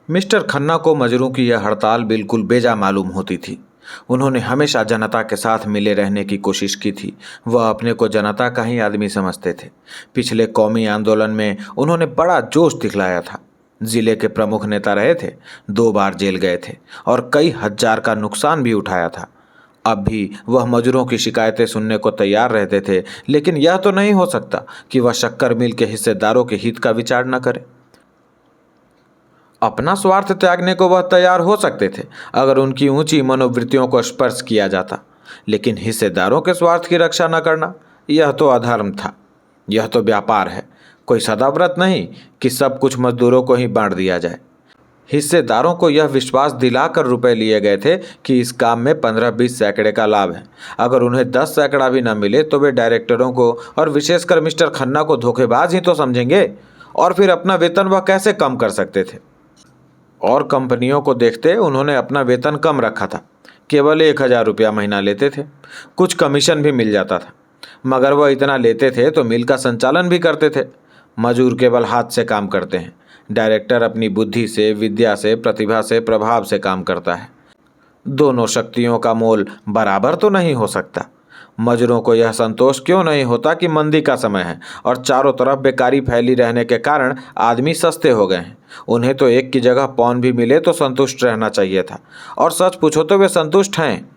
Mister Khanna को मजरों की यह हड़ताल बिल्कुल बेजा मालूम होती थी। उन्होंने हमेशा जनता के साथ मिले रहने की कोशिश की थी। वह अपने को जनता का ही आदमी समझते थे। पिछले कौमी आंदोलन में उन्होंने बड़ा जोश दिखलाया था। जिले के प्रमुख नेता रहे थे, 2 बार जेल गए थे और कई हजार का नुकसान भी उठाया था। अब भी वह मजरों की शिकायतें सुनने को तैयार रहते थे, लेकिन यह तो नहीं हो सकता कि वह शक्कर मिल के हिस्सेदारों के हित का विचार न करे। अपना स्वार्थ त्यागने को वह तैयार हो सकते थे अगर उनकी ऊंची मनोवृत्तियों को स्पर्श किया जाता, लेकिन हिस्सेदारों के स्वार्थ की रक्षा न करना, यह तो अधर्म था। यह तो व्यापार है, कोई सदाव्रत नहीं कि सब कुछ मजदूरों को ही बांट दिया जाए। हिस्सेदारों को यह विश्वास दिलाकर रुपए लिए गए थे कि इस काम में 15-20 सैकड़े का लाभ है। अगर उन्हें 10 सैकड़ा भी न मिले तो वे डायरेक्टरों को और विशेषकर मिस्टर खन्ना को धोखेबाज ही तो समझेंगे, और फिर अपना वेतन वह कैसे कम कर सकते थे। और कंपनियों को देखते उन्होंने अपना वेतन कम रखा था, केवल 1,000 रुपया महीना लेते थे। कुछ कमीशन भी मिल जाता था, मगर वह इतना लेते थे तो मिल का संचालन भी करते थे। मजदूर केवल हाथ से काम करते हैं, डायरेक्टर अपनी बुद्धि से, विद्या से, प्रतिभा से, प्रभाव से काम करता है। दोनों शक्तियों का मोल बराबर तो नहीं हो सकता। मजरों को यह संतोष क्यों नहीं होता कि मंदी का समय है और चारों तरफ बेकारी फैली रहने के कारण आदमी सस्ते हो गए हैं। उन्हें तो एक की जगह पौन भी मिले तो संतुष्ट रहना चाहिए था, और सच पूछो तो वे संतुष्ट हैं।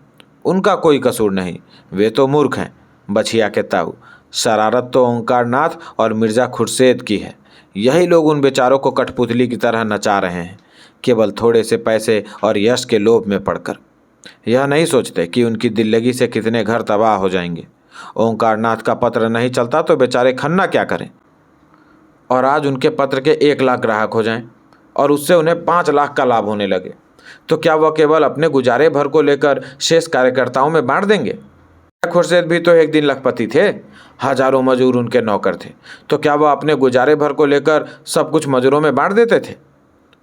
उनका कोई कसूर नहीं, वे तो मूर्ख हैं, बछिया के ताऊ। शरारत तो ओंकार नाथ और मिर्जा खुर्शेद की है। यही लोग उन बेचारों को कठपुतली की तरह नचा रहे हैं, केवल थोड़े से पैसे और यश के लोभ में पड़कर। यह नहीं सोचते कि उनकी दिल्लगी से कितने घर तबाह हो जाएंगे। ओंकार नाथ का पत्र नहीं चलता तो बेचारे खन्ना क्या करें। और आज उनके पत्र के 1 लाख ग्राहक हो जाएं और उससे उन्हें 5 लाख का लाभ होने लगे, तो क्या वह केवल अपने गुजारे भर को लेकर शेष कार्यकर्ताओं में बांट देंगे। खुर्शीद भी तो एक दिन लखपति थे, हजारों मजदूर उनके नौकर थे, तो क्या वह अपने गुजारे भर को लेकर सब कुछ मजदूरों में बांट देते थे।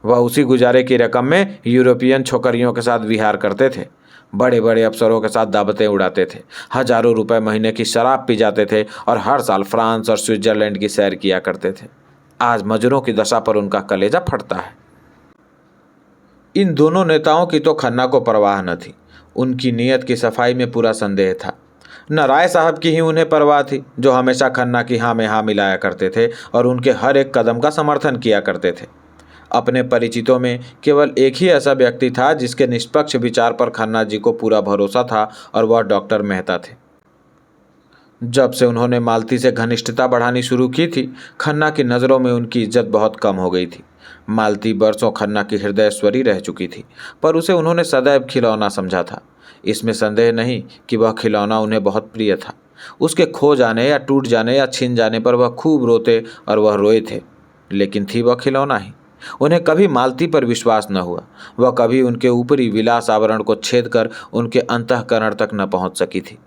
वह उसी गुजारे की रकम में यूरोपियन छोकरियों के साथ विहार करते थे, बड़े बड़े अफसरों के साथ दावतें उड़ाते थे, हजारों रुपए महीने की शराब पी जाते थे और हर साल फ्रांस और स्विट्जरलैंड की सैर किया करते थे। आज मजदूरों की दशा पर उनका कलेजा फटता है। इन दोनों नेताओं की तो खन्ना को परवाह न थी। उनकी नीयत की सफाई में पूरा संदेह था। न राय साहब की ही उन्हें परवाह थी, जो हमेशा खन्ना की हाँ में हाँ मिलाया करते थे और उनके हर एक कदम का समर्थन किया करते थे। अपने परिचितों में केवल एक ही ऐसा व्यक्ति था जिसके निष्पक्ष विचार पर खन्ना जी को पूरा भरोसा था, और वह डॉक्टर मेहता थे। जब से उन्होंने मालती से घनिष्ठता बढ़ानी शुरू की थी, खन्ना की नज़रों में उनकी इज्जत बहुत कम हो गई थी। मालती बरसों खन्ना की हृदयश्वरी रह चुकी थी, पर उसे उन्होंने सदैव खिलौना समझा था। इसमें संदेह नहीं कि वह खिलौना उन्हें बहुत प्रिय था। उसके खो जाने या टूट जाने या छिन जाने पर वह खूब रोते और वह रोए थे, लेकिन थी वह खिलौना ही। उन्हें कभी मालती पर विश्वास न हुआ। वह कभी उनके ऊपरी विलास आवरण को छेद कर उनके अंतःकरण तक न पहुंच सकी थी।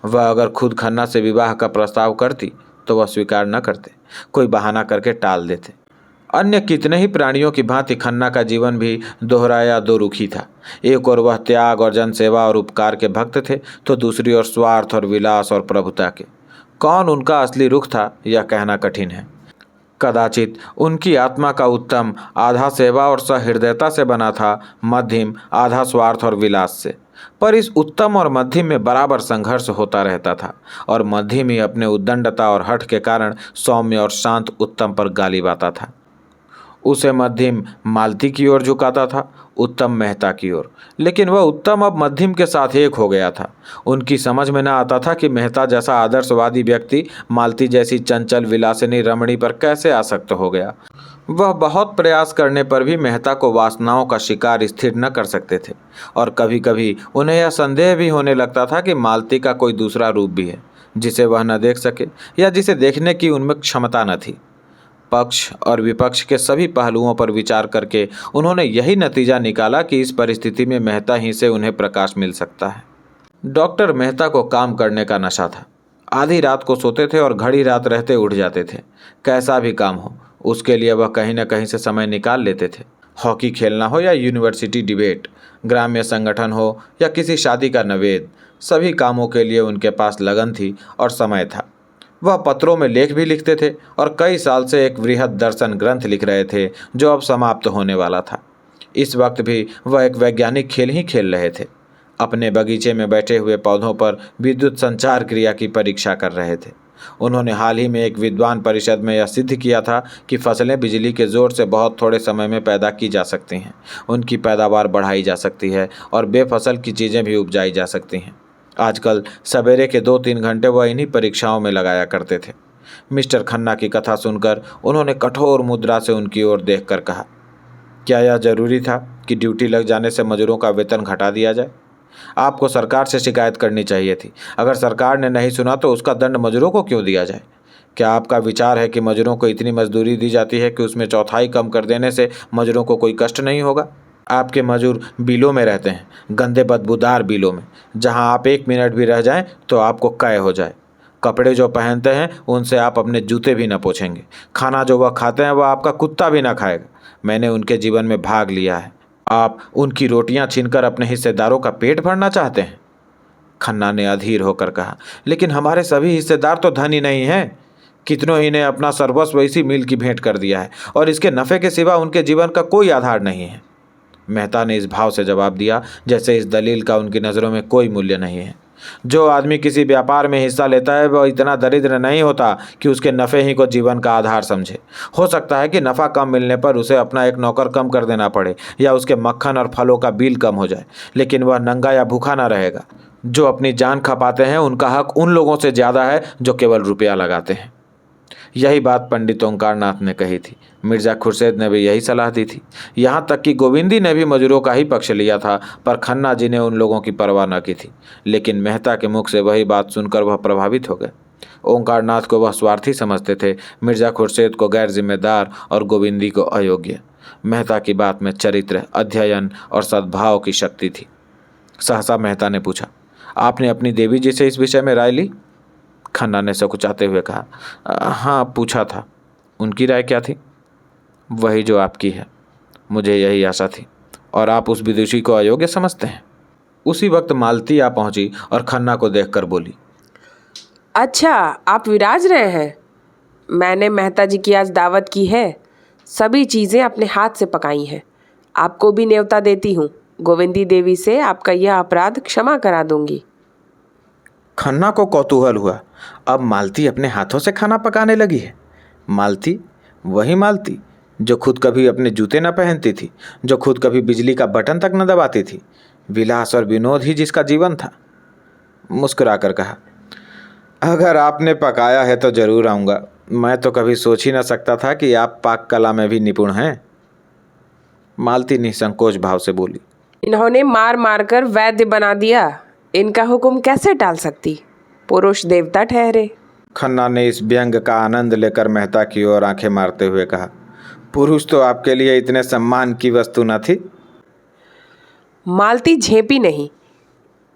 वह अगर खुद खन्ना से विवाह का प्रस्ताव करती तो वह स्वीकार न करते, कोई बहाना करके टाल देते। अन्य कितने ही प्राणियों की भांति खन्ना का जीवन भी दोहराया दो रुखी था। एक ओर वह त्याग और जनसेवा और उपकार के भक्त थे, तो दूसरी ओर स्वार्थ और विलास और प्रभुता के। कौन उनका असली रुख था, यह कहना कठिन है। कदाचित उनकी आत्मा का उत्तम आधा सेवा और सहृदयता से बना था, मध्यम आधा स्वार्थ और विलास से। पर इस उत्तम और मध्यम में बराबर संघर्ष होता रहता था, और मध्यम ही अपने उद्दंडता और हठ के कारण सौम्य और शांत उत्तम पर गाली बाता था। उसे मध्यम मालती की ओर झुकाता था, उत्तम मेहता की ओर, लेकिन वह उत्तम अब मध्यम के साथ एक हो गया था। उनकी समझ में न आता था कि मेहता जैसा आदर्शवादी व्यक्ति मालती जैसी चंचल विलासिनी रमणी पर कैसे आसक्त हो गया। वह बहुत प्रयास करने पर भी मेहता को वासनाओं का शिकार स्थिर न कर सकते थे, और कभी कभी उन्हें यह संदेह भी होने लगता था कि मालती का कोई दूसरा रूप भी है जिसे वह न देख सके, या जिसे देखने की उनमें क्षमता न थी। पक्ष और विपक्ष के सभी पहलुओं पर विचार करके उन्होंने यही नतीजा निकाला कि इस परिस्थिति में मेहता ही से उन्हें प्रकाश मिल सकता है। डॉक्टर मेहता को काम करने का नशा था। आधी रात को सोते थे और घड़ी रात रहते उठ जाते थे। कैसा भी काम हो, उसके लिए वह कहीं न कहीं से समय निकाल लेते थे। हॉकी खेलना हो या यूनिवर्सिटी डिबेट, ग्राम्य संगठन हो या किसी शादी का नवेद, सभी कामों के लिए उनके पास लगन थी और समय था। वह पत्रों में लेख भी लिखते थे और कई साल से एक वृहद दर्शन ग्रंथ लिख रहे थे जो अब समाप्त होने वाला था। इस वक्त भी वह एक वैज्ञानिक खेल ही खेल रहे थे। अपने बगीचे में बैठे हुए पौधों पर विद्युत संचार क्रिया की परीक्षा कर रहे थे। उन्होंने हाल ही में एक विद्वान परिषद में यह सिद्ध किया था कि फसलें बिजली के जोर से बहुत थोड़े समय में पैदा की जा सकती हैं, उनकी पैदावार बढ़ाई जा सकती है और बेफसल की चीज़ें भी उपजाई जा सकती हैं। आजकल सवेरे के 2-3 घंटे वह इन्हीं परीक्षाओं में लगाया करते थे। मिस्टर खन्ना की कथा सुनकर उन्होंने कठोर मुद्रा से उनकी ओर देखकर कहा, क्या यह जरूरी था कि ड्यूटी लग जाने से मजदूरों का वेतन घटा दिया जाए? आपको सरकार से शिकायत करनी चाहिए थी। अगर सरकार ने नहीं सुना तो उसका दंड मजदूरों को क्यों दिया जाए? क्या आपका विचार है कि मजदूरों को इतनी मजदूरी दी जाती है कि उसमें चौथाई कम कर देने से मजदूरों को कोई कष्ट नहीं होगा? आपके मजदूर बिलों में रहते हैं, गंदे बदबूदार बिलों में, जहां आप 1 मिनट भी रह जाएं तो आपको कै हो जाए। कपड़े जो पहनते हैं उनसे आप अपने जूते भी न पोंछेंगे। खाना जो वह खाते हैं वह आपका कुत्ता भी ना खाएगा। मैंने उनके जीवन में भाग लिया है। आप उनकी रोटियां छीनकर अपने हिस्सेदारों का पेट भरना चाहते हैं? खन्ना ने अधीर होकर कहा, लेकिन हमारे सभी हिस्सेदार तो धनी नहीं हैं। कितनों ही ने अपना सर्वस्व इसी मिल की भेंट कर दिया है और इसके नफ़े के सिवा उनके जीवन का कोई आधार नहीं है। मेहता ने इस भाव से जवाब दिया जैसे इस दलील का उनकी नज़रों में कोई मूल्य नहीं है। जो आदमी किसी व्यापार में हिस्सा लेता है वह इतना दरिद्र नहीं होता कि उसके नफ़े ही को जीवन का आधार समझे। हो सकता है कि नफ़ा कम मिलने पर उसे अपना एक नौकर कम कर देना पड़े या उसके मक्खन और फलों का बिल कम हो जाए, लेकिन वह नंगा या भूखा ना रहेगा। जो अपनी जान खपाते हैं उनका हक उन लोगों से ज़्यादा है जो केवल रुपया लगाते हैं। यही बात पंडित ओंकारनाथ ने कही थी। मिर्ज़ा खुर्शीद ने भी यही सलाह दी थी। यहाँ तक कि गोविंदी ने भी मजदूरों का ही पक्ष लिया था, पर खन्ना जी ने उन लोगों की परवाह न की थी। लेकिन मेहता के मुख से वही बात सुनकर वह प्रभावित हो गए। ओंकारनाथ को वह स्वार्थी समझते थे, मिर्ज़ा खुर्शीद को गैर जिम्मेदार और गोविंदी को अयोग्य। मेहता की बात में चरित्र, अध्ययन और सद्भाव की शक्ति थी। सहसा मेहता ने पूछा, आपने अपनी देवी जी से इस विषय में राय ली? खन्ना ने सकुचाते हुए कहा, हाँ पूछा था। उनकी राय क्या थी? वही जो आपकी है। मुझे यही आशा थी। और आप उस विदुषी को अयोग्य समझते हैं? उसी वक्त मालती आ पहुंची और खन्ना को देखकर बोली, अच्छा आप विराज रहे हैं। मैंने मेहता जी की आज दावत की है, सभी चीज़ें अपने हाथ से पकाई हैं। आपको भी न्योता देती हूँ। गोविंदी देवी से आपका यह अपराध क्षमा करा दूंगी। खन्ना को कौतूहल हुआ, अब मालती अपने हाथों से खाना पकाने लगी है? मालती, वही मालती जो खुद कभी अपने जूते न पहनती थी, जो खुद कभी बिजली का बटन तक न दबाती थी। विलास और विनोद ही जिसका जीवन था। मुस्कुराकर कहा, अगर आपने पकाया है तो जरूर आऊँगा। मैं तो कभी सोच ही न सकता था कि आप पाक कला में भी निपुण हैं। मालती निसंकोच भाव से बोली, इन्होंने मार मार कर वैद्य बना दिया, इनका हुक्म कैसे टाल सकती? पुरुष देवता ठहरे। खन्ना ने इस व्यंग का आनंद लेकर मेहता की ओर आंखें मारते हुए कहा, पुरुष तो आपके लिए इतने सम्मान की वस्तु न थी। मालती झेपी नहीं,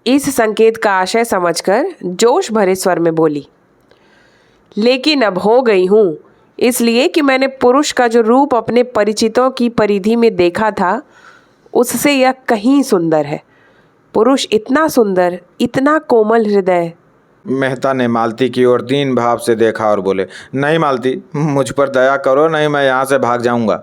इस संकेत का आशय समझकर जोश भरे स्वर में बोली, लेकिन अब हो गई हूँ, इसलिए कि मैंने पुरुष का जो रूप अपने परिचितों की परिधि में देखा था उससे यह कहीं सुंदर है। पुरुष इतना सुंदर, इतना कोमल हृदय। मेहता ने मालती की ओर दीन भाव से देखा और बोले, नहीं मालती, मुझ पर दया करो, नहीं मैं यहाँ से भाग जाऊँगा।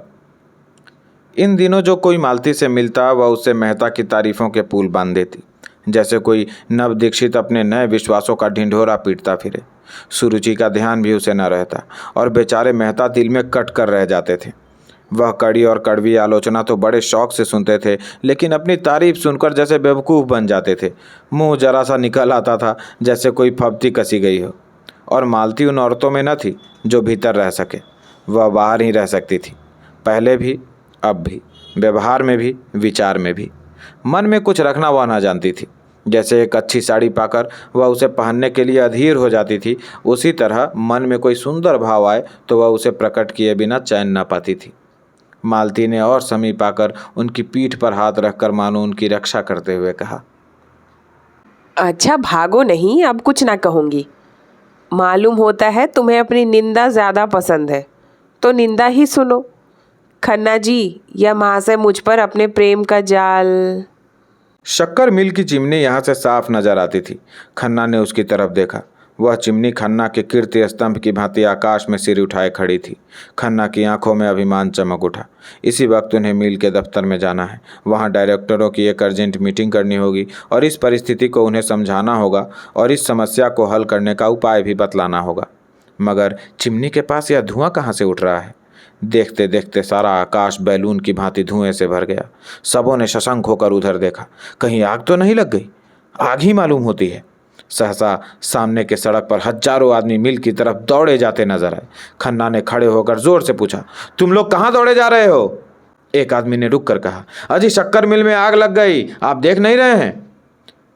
इन दिनों जो कोई मालती से मिलता वह उससे मेहता की तारीफों के पुल बांध देती, जैसे कोई नव दीक्षित अपने नए विश्वासों का ढिंढोरा पीटता फिरे। सुरुचि का ध्यान भी उसे न रहता और बेचारे मेहता दिल में कट कर रह जाते थे। वह कड़ी और कड़वी आलोचना तो बड़े शौक से सुनते थे, लेकिन अपनी तारीफ सुनकर जैसे बेवकूफ़ बन जाते थे। मुंह जरा सा निकल आता था जैसे कोई फब्ती कसी गई हो। और मालती उन औरतों में न थी जो भीतर रह सके, वह बाहर ही रह सकती थी, पहले भी अब भी, व्यवहार में भी, विचार में भी। मन में कुछ रखना वह ना जानती थी। जैसे एक अच्छी साड़ी पाकर वह उसे पहनने के लिए अधीर हो जाती थी, उसी तरह मन में कोई सुंदर भाव आए तो वह उसे प्रकट किए बिना चैन न पाती थी। मालती ने और समीप आकर उनकी पीठ पर हाथ रखकर मानो उनकी रक्षा करते हुए कहा, अच्छा भागो नहीं, अब कुछ ना कहूँगी। मालूम होता है तुम्हें अपनी निंदा ज़्यादा पसंद है, तो निंदा ही सुनो। खन्ना जी, यह महाशय मुझ पर अपने प्रेम का जाल। शक्कर मिल की चिमनी यहाँ से साफ नजर आती थी। खन्ना ने उसकी तरफ देखा। वह चिमनी खन्ना के कीर्ति स्तंभ की भांति आकाश में सिर उठाए खड़ी थी। खन्ना की आंखों में अभिमान चमक उठा। इसी वक्त उन्हें मिल के दफ्तर में जाना है। वहां डायरेक्टरों की एक अर्जेंट मीटिंग करनी होगी और इस परिस्थिति को उन्हें समझाना होगा और इस समस्या को हल करने का उपाय भी बतलाना होगा। मगर चिमनी के पास यह धुआं कहाँ से उठ रहा है? देखते देखते सारा आकाश बैलून की भांति धुएं से भर गया। सबों ने शशंक होकर उधर देखा। कहीं आग तो नहीं लग गई? आग ही मालूम होती है। सहसा सामने के सड़क पर हजारों आदमी मिल की तरफ दौड़े जाते नजर आए। खन्ना ने खड़े होकर जोर से पूछा, तुम लोग कहाँ दौड़े जा रहे हो? एक आदमी ने रुक कर कहा, अजी शक्कर मिल में आग लग गई, आप देख नहीं रहे हैं?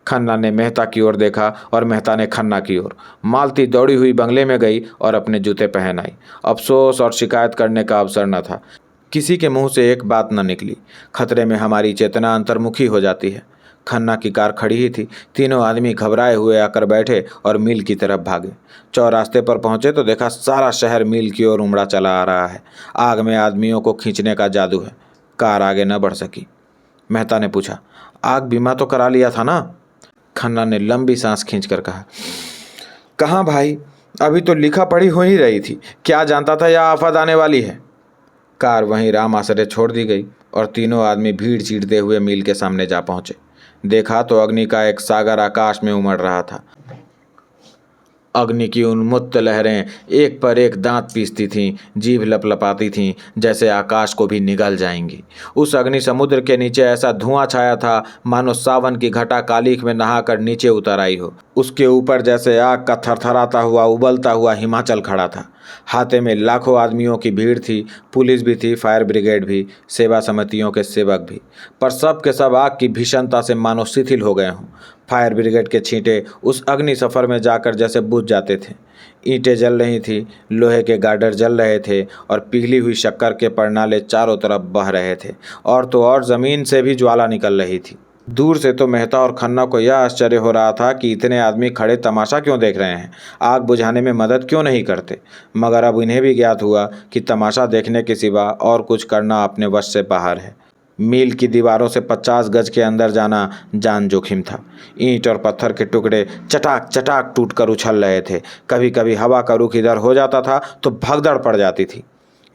खन्ना ने मेहता की ओर देखा और मेहता ने खन्ना की ओर। मालती दौड़ी हुई बंगले में गई और अपने जूते पहन आई। अफसोस और शिकायत करने का अवसर न था। किसी के मुंह से एक बात न निकली। खतरे में हमारी चेतना अंतर्मुखी हो जाती है। खन्ना की कार खड़ी ही थी। तीनों आदमी घबराए हुए आकर बैठे और मिल की तरफ भागे। चौरास्ते पर पहुंचे तो देखा सारा शहर मिल की ओर उमड़ा चला आ रहा है। आग में आदमियों को खींचने का जादू है। कार आगे न बढ़ सकी। मेहता ने पूछा, आग बीमा तो करा लिया था ना? खन्ना ने लंबी सांस खींचकर कहा, कहाँ भाई, अभी तो लिखा पढ़ी हो ही रही थी। क्या जानता था यह आफत आने वाली है। कार वहीं राम आसरे छोड़ दी गई और तीनों आदमी भीड़ चीरते हुए मिल के सामने जा पहुंचे। देखा तो अग्नि का एक सागर आकाश में उमड़ रहा था। अग्नि की उन्मत्त लहरें एक पर एक दांत पीसती थीं, जीभ लपलपाती थीं, जैसे आकाश को भी निगल जाएंगी। उस अग्नि समुद्र के नीचे ऐसा धुआं छाया था मानो सावन की घटा कालीख में नहाकर नीचे उतर आई हो। उसके ऊपर जैसे आग का थरथराता हुआ उबलता हुआ हिमाचल खड़ा था। हाथे में लाखों आदमियों की भीड़ थी। पुलिस भी थी, फायर ब्रिगेड भी, सेवा समितियों के सेवक भी, पर सब के सब आग की भीषणता से मानो शिथिल हो गए हों। फायर ब्रिगेड के छींटे उस अग्नि सफर में जाकर जैसे बुझ जाते थे। ईंटें जल रही थी, लोहे के गार्डर जल रहे थे और पिघली हुई शक्कर के परनाले चारों तरफ बह रहे थे। और तो और जमीन से भी ज्वाला निकल रही थी। दूर से तो मेहता और खन्ना को यह आश्चर्य हो रहा था कि इतने आदमी खड़े तमाशा क्यों देख रहे हैं, आग बुझाने में मदद क्यों नहीं करते। मगर अब इन्हें भी ज्ञात हुआ कि तमाशा देखने के सिवा और कुछ करना अपने वश से बाहर है। मील की दीवारों से 50 गज के अंदर जाना जान जोखिम था। ईंट और पत्थर के टुकड़े चटाक चटाक टूटकर उछल रहे थे। कभी कभी हवा का रुख इधर हो जाता था तो भगदड़ पड़ जाती थी।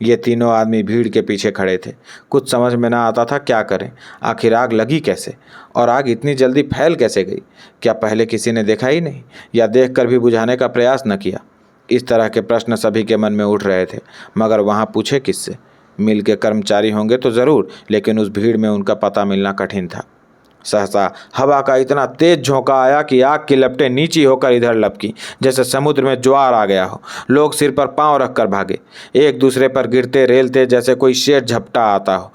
ये तीनों आदमी भीड़ के पीछे खड़े थे। कुछ समझ में ना आता था क्या करें। आखिर आग लगी कैसे और आग इतनी जल्दी फैल कैसे गई? क्या पहले किसी ने देखा ही नहीं या देखकर भी बुझाने का प्रयास न किया? इस तरह के प्रश्न सभी के मन में उठ रहे थे। मगर वहाँ पूछे किससे? मिल के कर्मचारी होंगे तो ज़रूर, लेकिन उस भीड़ में उनका पता मिलना कठिन था। सहसा हवा का इतना तेज झोंका आया कि आग की लपटें नीची होकर इधर लपकी, जैसे समुद्र में ज्वार आ गया हो। लोग सिर पर पांव रखकर भागे, एक दूसरे पर गिरते रेलते जैसे कोई शेर झपटा आता हो।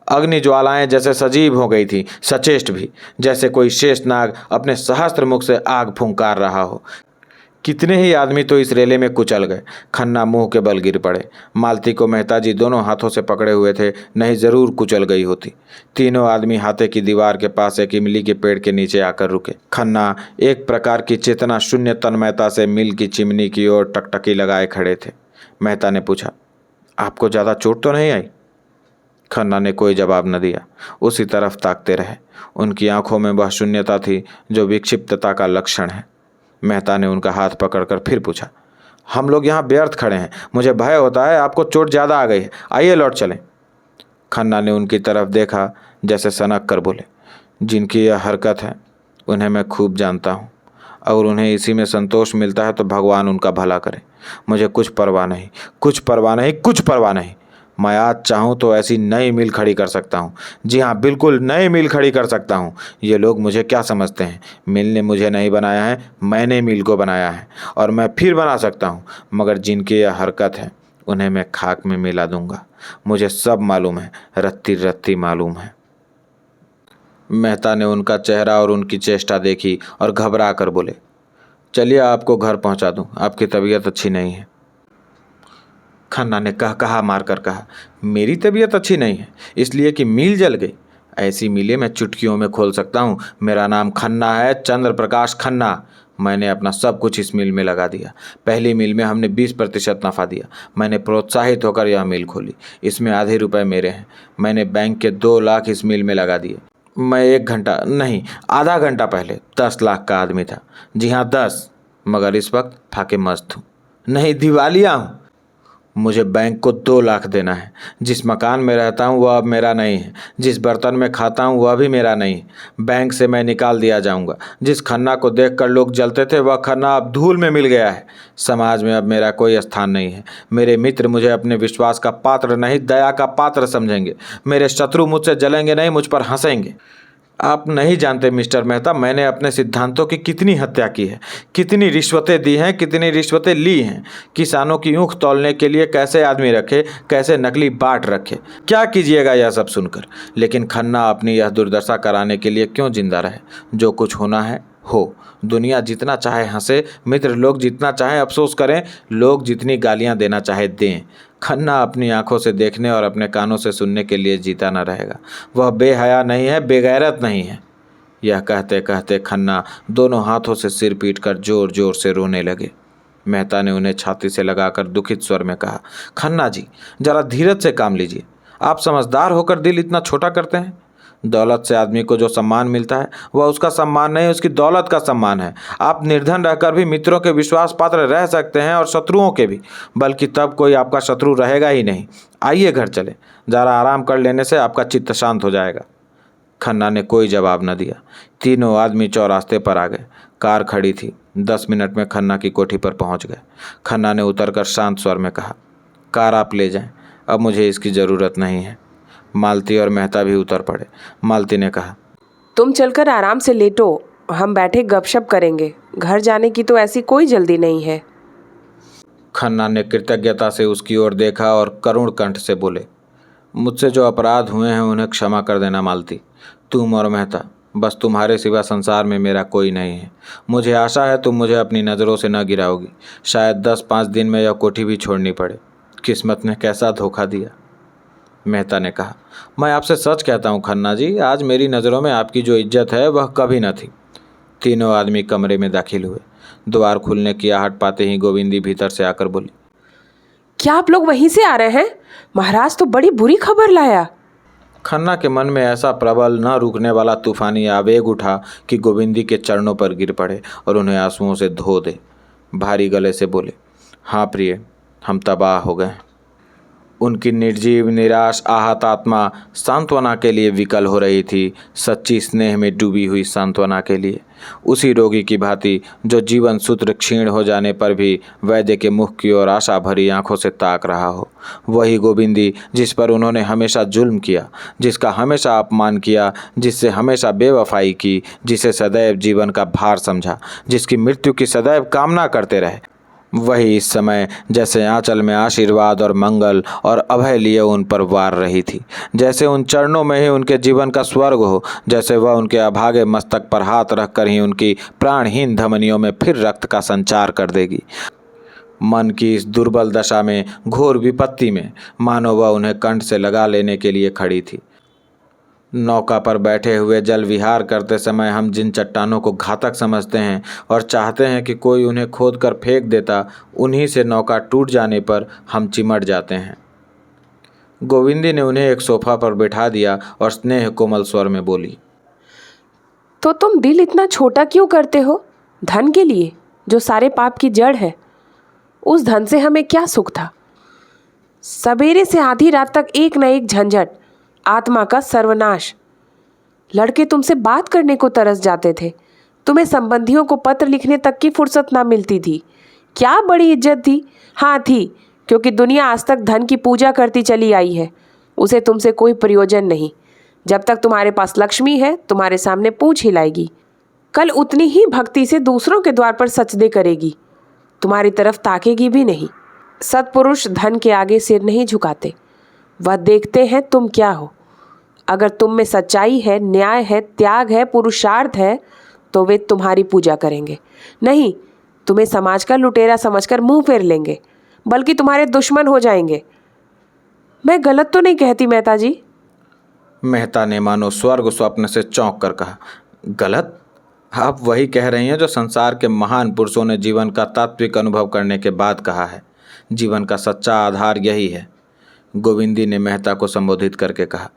अग्नि ज्वालाएं जैसे सजीव हो गई थी, सचेष्ट भी, जैसे कोई शेषनाग अपने सहस्त्र मुख से आग फुंकार रहा हो। कितने ही आदमी तो इस रेले में कुचल गए। खन्ना मुंह के बल गिर पड़े। मालती को मेहता जी दोनों हाथों से पकड़े हुए थे, नहीं जरूर कुचल गई होती। तीनों आदमी हाथे की दीवार के पास एक इमली के पेड़ के नीचे आकर रुके। खन्ना एक प्रकार की चेतना शून्य तन्मयता से मिल की चिमनी की ओर टकटकी लगाए खड़े थे। मेहता ने पूछा, आपको ज़्यादा चोट तो नहीं आई? खन्ना ने कोई जवाब न दिया, उसी तरफ ताकते रहे। उनकी आंखों में वह शून्यता थी जो विक्षिप्तता का लक्षण है। मेहता ने उनका हाथ पकड़कर फिर पूछा, हम लोग यहाँ व्यर्थ खड़े हैं, मुझे भय होता है आपको चोट ज़्यादा आ गई है, आइए लौट चलें। खन्ना ने उनकी तरफ देखा, जैसे सनक कर बोले, जिनकी यह हरकत है उन्हें मैं खूब जानता हूँ, और उन्हें इसी में संतोष मिलता है तो भगवान उनका भला करे। मुझे कुछ परवाह नहीं, कुछ परवाह नहीं, कुछ परवाह नहीं। मैं आज चाहूँ तो ऐसी नई मिल खड़ी कर सकता हूँ। जी हाँ, बिल्कुल नई मिल खड़ी कर सकता हूँ। ये लोग मुझे क्या समझते हैं? मिल ने मुझे नहीं बनाया है, मैंने मिल को बनाया है, और मैं फिर बना सकता हूँ। मगर जिनकी यह हरकत है उन्हें मैं खाक में मिला दूंगा। मुझे सब मालूम है, रत्ती रत्ती मालूम है। मेहता ने उनका चेहरा और उनकी चेष्टा देखी और घबरा कर बोले, चलिए आपको घर पहुँचा दूँ, आपकी तबीयत अच्छी नहीं है। खन्ना ने कहा मारकर कहा, मेरी तबीयत अच्छी नहीं है इसलिए कि मील जल गई? ऐसी मीलें मैं चुटकियों में खोल सकता हूँ। मेरा नाम खन्ना है, चंद्र प्रकाश खन्ना। मैंने अपना सब कुछ इस मिल में लगा दिया। पहली मिल में हमने 20% नफ़ा दिया। मैंने प्रोत्साहित होकर यह मिल खोली। इसमें आधे रुपए मेरे हैं। मैंने बैंक के 2 लाख इस मिल में लगा दिए। मैं 1 घंटा नहीं, आधा घंटा पहले 10 लाख का आदमी था। जी हाँ, 10। मगर इस वक्त फाके मस्त हूँ। नहीं, दिवालिया हूँ। मुझे बैंक को 2 लाख देना है। जिस मकान में रहता हूँ वह अब मेरा नहीं है। जिस बर्तन में खाता हूँ वह भी मेरा नहीं है। बैंक से मैं निकाल दिया जाऊँगा। जिस खन्ना को देखकर लोग जलते थे वह खन्ना अब धूल में मिल गया है। समाज में अब मेरा कोई स्थान नहीं है। मेरे मित्र मुझे अपने विश्वास का पात्र नहीं, दया का पात्र समझेंगे। मेरे शत्रु मुझसे जलेंगे नहीं, मुझ पर हंसेंगे। आप नहीं जानते मिस्टर मेहता, मैंने अपने सिद्धांतों की कितनी हत्या की है, कितनी रिश्वतें दी हैं, कितनी रिश्वतें ली हैं। किसानों की ऊख तौलने के लिए कैसे आदमी रखे, कैसे नकली बाट रखे। क्या कीजिएगा यह सब सुनकर। लेकिन खन्ना अपनी यह दुर्दशा कराने के लिए क्यों जिंदा रहे। जो कुछ होना है हो। दुनिया जितना चाहे हंसे, मित्र लोग जितना चाहे अफसोस करें, लोग जितनी गालियां देना चाहे दें, खन्ना अपनी आंखों से देखने और अपने कानों से सुनने के लिए जीता न रहेगा। वह बेहया नहीं है, बेगैरत नहीं है। यह कहते कहते खन्ना दोनों हाथों से सिर पीटकर जोर जोर से रोने लगे। मेहता ने उन्हें छाती से लगाकर दुखित स्वर में कहा, खन्ना जी, जरा धीरज से काम लीजिए। आप समझदार होकर दिल इतना छोटा करते हैं। दौलत से आदमी को जो सम्मान मिलता है वह उसका सम्मान नहीं, उसकी दौलत का सम्मान है। आप निर्धन रहकर भी मित्रों के विश्वास पात्र रह सकते हैं और शत्रुओं के भी, बल्कि तब कोई आपका शत्रु रहेगा ही नहीं। आइए घर चले, ज़रा आराम कर लेने से आपका चित्त शांत हो जाएगा। खन्ना ने कोई जवाब न दिया। तीनों आदमी चौरास्ते पर आ गए। कार खड़ी थी। 10 मिनट में खन्ना की कोठी पर पहुंच गए। खन्ना ने उतरकर शांत स्वर में कहा, कार आप ले जाएं, अब मुझे इसकी ज़रूरत नहीं है। मालती और मेहता भी उतर पड़े। मालती ने कहा, तुम चलकर आराम से लेटो, हम बैठे गपशप करेंगे। घर जाने की तो ऐसी कोई जल्दी नहीं है। खन्ना ने कृतज्ञता से उसकी ओर देखा और करुण कंठ से बोले, मुझसे जो अपराध हुए हैं उन्हें क्षमा कर देना मालती। तुम और मेहता, बस तुम्हारे सिवा संसार में मेरा कोई नहीं है। मुझे आशा है तुम मुझे अपनी नज़रों से न गिराओगी। शायद 10-5 दिन में यह कोठी भी छोड़नी पड़े। किस्मत ने कैसा धोखा दिया। मेहता ने कहा, मैं आपसे सच कहता हूँ खन्ना जी, आज मेरी नज़रों में आपकी जो इज्जत है वह कभी न थी। तीनों आदमी कमरे में दाखिल हुए। द्वार खुलने की आहट पाते ही गोविंदी भीतर से आकर बोली, क्या आप लोग वहीं से आ रहे हैं? महाराज तो बड़ी बुरी खबर लाया। खन्ना के मन में ऐसा प्रबल न रुकने वाला तूफानी आवेग उठा कि गोविंदी के चरणों पर गिर पड़े और उन्हें आंसुओं से धो दे। भारी गले से बोले, हाँ प्रिय, हम तबाह हो गए। उनकी निर्जीव निराश आहत आत्मा सांत्वना के लिए विकल हो रही थी, सच्ची स्नेह में डूबी हुई सांत्वना के लिए। उसी रोगी की भांति जो जीवन सूत्र क्षीण हो जाने पर भी वैद्य के मुख की ओर आशा भरी आंखों से ताक रहा हो। वही गोविंदी जिस पर उन्होंने हमेशा जुल्म किया, जिसका हमेशा अपमान किया, जिससे हमेशा बेवफाई की, जिसे सदैव जीवन का भार समझा, जिसकी मृत्यु की सदैव कामना करते रहे, वही इस समय जैसे आंचल में आशीर्वाद और मंगल और अभय लिए उन पर वार रही थी। जैसे उन चरणों में ही उनके जीवन का स्वर्ग हो, जैसे वह उनके अभागे मस्तक पर हाथ रखकर ही उनकी प्राणहीन धमनियों में फिर रक्त का संचार कर देगी। मन की इस दुर्बल दशा में, घोर विपत्ति में, मानो वह उन्हें कंठ से लगा लेने के लिए खड़ी थी। नौका पर बैठे हुए जल विहार करते समय हम जिन चट्टानों को घातक समझते हैं और चाहते हैं कि कोई उन्हें खोद कर फेंक देता, उन्हीं से नौका टूट जाने पर हम चिमट जाते हैं। गोविंदी ने उन्हें एक सोफा पर बैठा दिया और स्नेह कोमल स्वर में बोली, तो तुम दिल इतना छोटा क्यों करते हो? धन के लिए, जो सारे पाप की जड़ है। उस धन से हमें क्या सुख था? सवेरे से आधी रात तक एक न एक झंझट, आत्मा का सर्वनाश। लड़के तुमसे बात करने को तरस जाते थे। तुम्हें संबंधियों को पत्र लिखने तक की फुर्सत ना मिलती थी। क्या बड़ी इज्जत थी? हाँ थी, क्योंकि दुनिया आज तक धन की पूजा करती चली आई है। उसे तुमसे कोई प्रयोजन नहीं। जब तक तुम्हारे पास लक्ष्मी है, तुम्हारे सामने पूंछ हिलाएगी। कल उतनी ही भक्ति से दूसरों के द्वार पर सजदे करेगी, तुम्हारी तरफ ताकेगी भी नहीं। सत्पुरुष धन के आगे सिर नहीं झुकाते, वह देखते हैं तुम क्या हो। अगर तुम में सच्चाई है, न्याय है, त्याग है, पुरुषार्थ है, तो वे तुम्हारी पूजा करेंगे। नहीं, तुम्हें समाज का लुटेरा समझकर मुंह फेर लेंगे, बल्कि तुम्हारे दुश्मन हो जाएंगे। मैं गलत तो नहीं कहती मेहता जी? मेहता ने मानो स्वर्ग स्वप्न से चौंक कर कहा, गलत? आप वही कह रही हैं जो संसार के महान पुरुषों ने जीवन का तात्विक अनुभव करने के बाद कहा है। जीवन का सच्चा आधार यही है। गोविंदी ने मेहता को संबोधित करके कहा,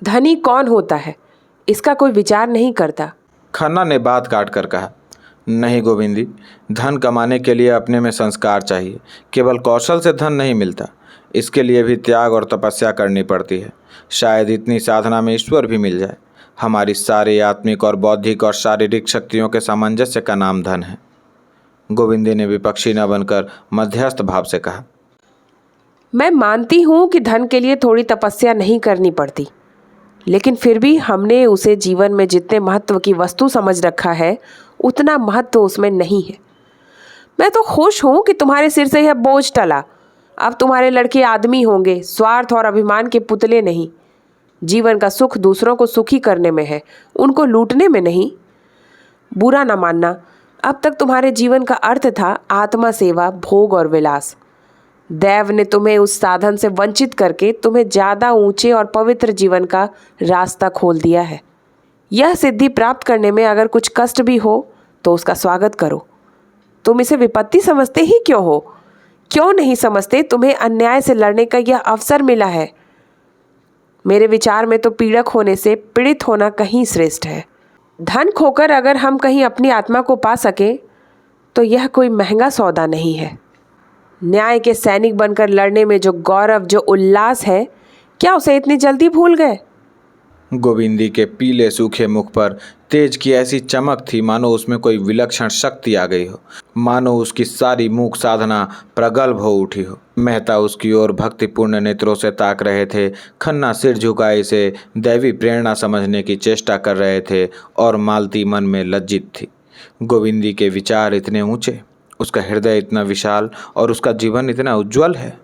धनी कौन होता है, इसका कोई विचार नहीं करता। खन्ना ने बात काट कर कहा, नहीं गोविंदी, धन कमाने के लिए अपने में संस्कार चाहिए। केवल कौशल से धन नहीं मिलता, इसके लिए भी त्याग और तपस्या करनी पड़ती है। शायद इतनी साधना में ईश्वर भी मिल जाए। हमारी सारी आत्मिक और बौद्धिक और शारीरिक शक्तियों के सामंजस्य का नाम धन है। गोविंदी ने विपक्षी न बनकर मध्यस्थ भाव से कहा। मैं मानती हूँ कि धन के लिए थोड़ी तपस्या नहीं करनी पड़ती, लेकिन फिर भी हमने उसे जीवन में जितने महत्व की वस्तु समझ रखा है उतना महत्व उसमें नहीं है। मैं तो खुश हूँ कि तुम्हारे सिर से यह बोझ टला। अब तुम्हारे लड़के आदमी होंगे, स्वार्थ और अभिमान के पुतले नहीं। जीवन का सुख दूसरों को सुखी करने में है, उनको लूटने में नहीं। बुरा ना मानना, अब तक तुम्हारे जीवन का अर्थ था आत्मा सेवा, भोग और विलास। दैव ने तुम्हें उस साधन से वंचित करके तुम्हें ज़्यादा ऊंचे और पवित्र जीवन का रास्ता खोल दिया है। यह सिद्धि प्राप्त करने में अगर कुछ कष्ट भी हो तो उसका स्वागत करो। तुम इसे विपत्ति समझते ही क्यों हो? क्यों नहीं समझते तुम्हें अन्याय से लड़ने का यह अवसर मिला है? मेरे विचार में तो पीड़क होने से पीड़ित होना कहीं श्रेष्ठ है। धन खोकर अगर हम कहीं अपनी आत्मा को पा सकें तो यह कोई महंगा सौदा नहीं है। न्याय के सैनिक बनकर लड़ने में जो गौरव, जो उल्लास है, क्या उसे इतनी जल्दी भूल गए? गोविंदी के पीले सूखे मुख पर तेज की ऐसी चमक थी मानो उसमें कोई विलक्षण शक्ति आ गई हो, मानो उसकी सारी मूक साधना प्रगल्भ हो उठी हो। मेहता उसकी ओर भक्तिपूर्ण नेत्रों से ताक रहे थे। खन्ना सिर झुकाए से दैवी प्रेरणा समझने की चेष्टा कर रहे थे और मालती मन में लज्जित थी। गोविंदी के विचार इतने ऊंचे, उसका हृदय इतना विशाल और उसका जीवन इतना उज्जवल है।